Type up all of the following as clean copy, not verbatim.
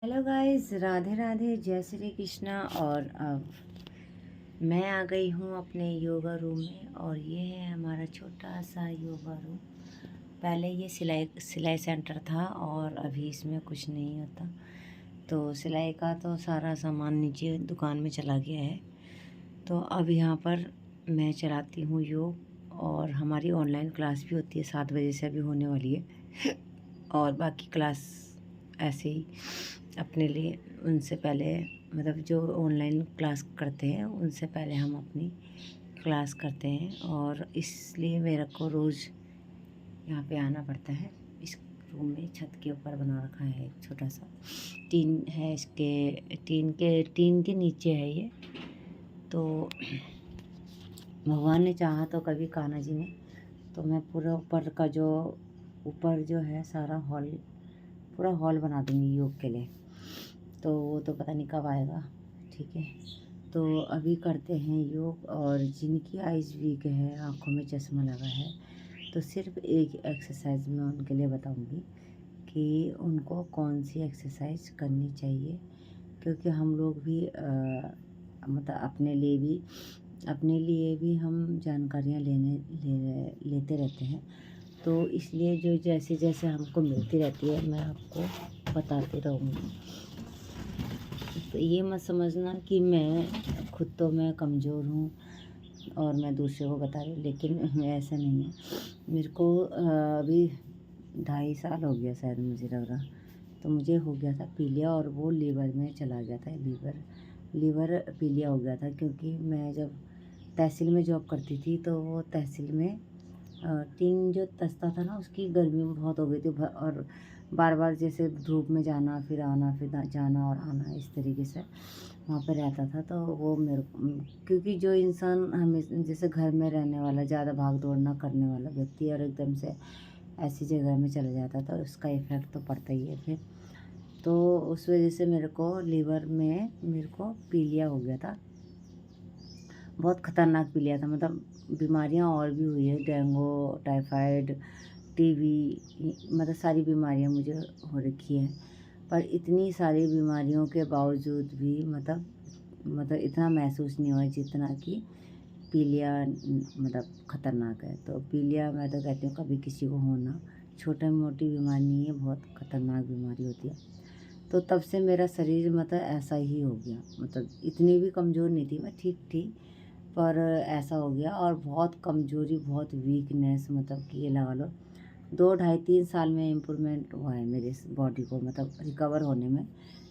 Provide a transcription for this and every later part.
Hello guys, Radhe Radhe, जय श्री कृष्णा। और अब मैं आ गई हूँ अपने योगा रूम में और ये है हमारा छोटा सा योगा रूम। पहले ये सिलाई सेंटर था और अभी इसमें कुछ नहीं होता, तो सिलाई का तो सारा सामान नीचे दुकान में चला गया है। तो अब यहाँ पर मैं चलाती हूँ योग और हमारी ऑनलाइन क्लास भी होती है, 7 बजे से अभी होने वाली है। और बाकी क्लास ऐसे ही अपने लिए उनसे पहले, मतलब जो ऑनलाइन क्लास करते हैं उनसे पहले हम अपनी क्लास करते हैं, और इसलिए मेरे को रोज़ यहाँ पे आना पड़ता है। इस रूम में छत के ऊपर बना रखा है एक छोटा सा टीन है, इसके टीन के नीचे है ये। तो भगवान ने चाहा तो कभी कान्हा जी ने, तो मैं पूरा ऊपर जो है सारा पूरा हॉल बना दूँगी योग के लिए। तो वो तो पता नहीं कब आएगा। ठीक है, तो अभी करते हैं योग। और जिनकी आइज़ वीक है, आँखों में चश्मा लगा है, तो सिर्फ एक एक्सरसाइज मैं उनके लिए बताऊंगी कि उनको कौन सी एक्सरसाइज करनी चाहिए। क्योंकि हम लोग भी मतलब अपने लिए भी हम जानकारियाँ लेते रहते हैं। तो इसलिए जो जैसे जैसे हमको मिलती रहती है मैं आपको बताती रहूँगी। तो ये मत समझना कि मैं कमज़ोर हूँ और मैं दूसरे को बता रही हूँ, लेकिन ऐसा नहीं है। मेरे को अभी 2.5 साल हो गया शायद, मुझे लग रहा। तो मुझे हो गया था पीलिया, और वो लीवर में चला गया था। लीवर पीलिया हो गया था, क्योंकि मैं जब तहसील में जॉब करती थी तो वो तहसील में टीन जो तसता था ना, उसकी गर्मी बहुत हो गई थी। और बार बार जैसे धूप में जाना फिर आना, फिर जाना और आना, इस तरीके से वहाँ पे रहता था। तो वो क्योंकि जो इंसान हमें जैसे घर में रहने वाला, ज़्यादा भाग दौड़ ना करने वाला व्यक्ति और एकदम से ऐसी जगह में चला जाता था, तो उसका इफ़ेक्ट तो पड़ता ही है फिर। तो उस वजह से मेरे को पीलिया हो गया था। बहुत ख़तरनाक पीलिया था, मतलब बीमारियां और भी हुई है, डेंगू, टाइफाइड, टीबी, मतलब सारी बीमारियां मुझे हो रखी हैं। पर इतनी सारी बीमारियों के बावजूद भी मतलब इतना महसूस नहीं हुआ जितना कि पीलिया मतलब ख़तरनाक है। तो पीलिया मैं तो कहती हूँ कभी किसी को होना छोटी मोटी बीमारी नहीं है, बहुत ख़तरनाक बीमारी होती है। तो तब से मेरा शरीर मतलब ऐसा ही हो गया, मतलब इतनी भी कमज़ोर नहीं थी मैं, ठीक थी, पर ऐसा हो गया। और बहुत कमज़ोरी, बहुत वीकनेस, मतलब कि ये लगा लो 2 ढाई 3 साल में इम्प्रूवमेंट हुआ है मेरे इस बॉडी को, मतलब रिकवर होने में।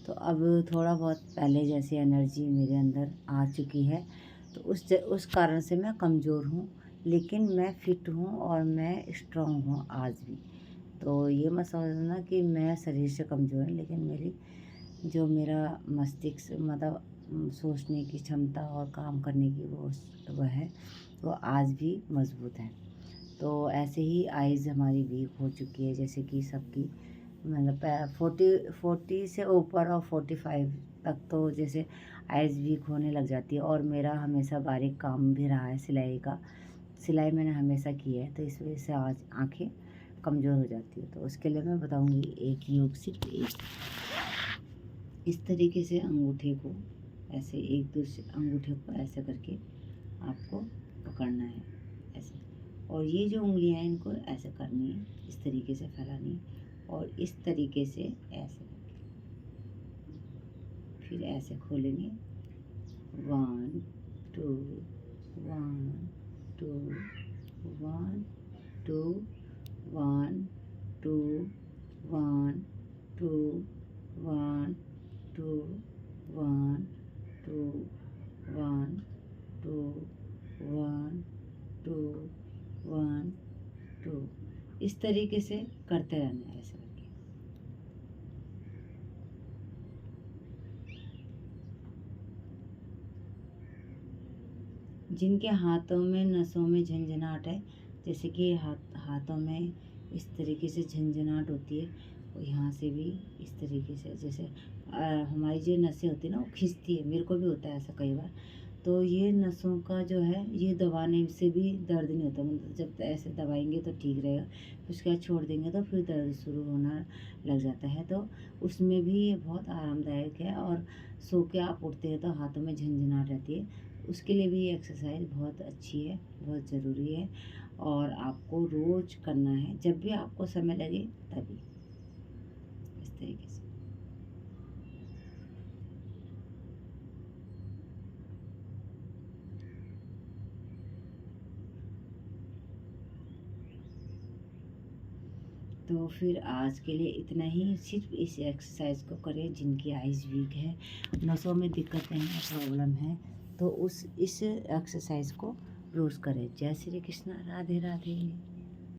तो अब थोड़ा बहुत पहले जैसी एनर्जी मेरे अंदर आ चुकी है। तो उस कारण से मैं कमज़ोर हूँ, लेकिन मैं फ़िट हूँ और मैं स्ट्रॉन्ग हूँ आज भी। तो ये मत समझना कि मैं शरीर से कमज़ोर हूँ, लेकिन मेरा मस्तिष्क, मतलब सोचने की क्षमता और काम करने की वो है, वो आज भी मज़बूत है। तो ऐसे ही आइज़ हमारी वीक हो चुकी है, जैसे कि सबकी, मतलब 40 से ऊपर और 45 तक तो जैसे आइज़ वीक होने लग जाती है। और मेरा हमेशा बारीक काम भी रहा है सिलाई मैंने हमेशा की है, तो इस वजह से आज आँखें कमज़ोर हो जाती है। तो उसके लिए मैं बताऊंगी एक योग, सिर्फ एक इस तरीके से अंगूठे को ऐसे, एक दूसरे अंगूठे को ऐसे करके आपको पकड़ना है ऐसे। और ये जो उंगलियां हैं इनको ऐसे करनी है, इस तरीके से फैलानी है, और इस तरीके से ऐसे करके फिर ऐसे खोलेंगे। 1 2 1 2 1 2 1 2 1 2 1 2 1 2 1 2 1 2 1 2, इस तरीके से करते रहना है ऐसे करके। जिनके हाथों में नसों में झंझनाहट है, जैसे कि हाथों में इस तरीके से झंझनाहट होती है, और यहाँ से भी इस तरीके से, जैसे हमारी जो नसें होती है ना वो खींचती है, मेरे को भी होता है ऐसा कई बार। तो ये नसों का जो है ये दबाने से भी दर्द नहीं होता, मतलब जब ऐसे दबाएंगे तो ठीक रहेगा, फिर उसके बाद छोड़ देंगे तो फिर दर्द शुरू होना लग जाता है। तो उसमें भी ये बहुत आरामदायक है, और सो के आप उठते हैं तो हाथों में झंझनाहट रहती है, उसके लिए भी ये एक्सरसाइज बहुत अच्छी है, बहुत ज़रूरी है, और आपको रोज़ करना है, जब भी आपको समय लगे तभी, इस तरीके से। तो फिर आज के लिए इतना ही, सिर्फ इस एक्सरसाइज को करें जिनकी आइज़ वीक है, नसों में दिक्कतें हैं, प्रॉब्लम है, तो इस एक्सरसाइज को रोज़ करें। जय श्री कृष्णा, राधे राधे।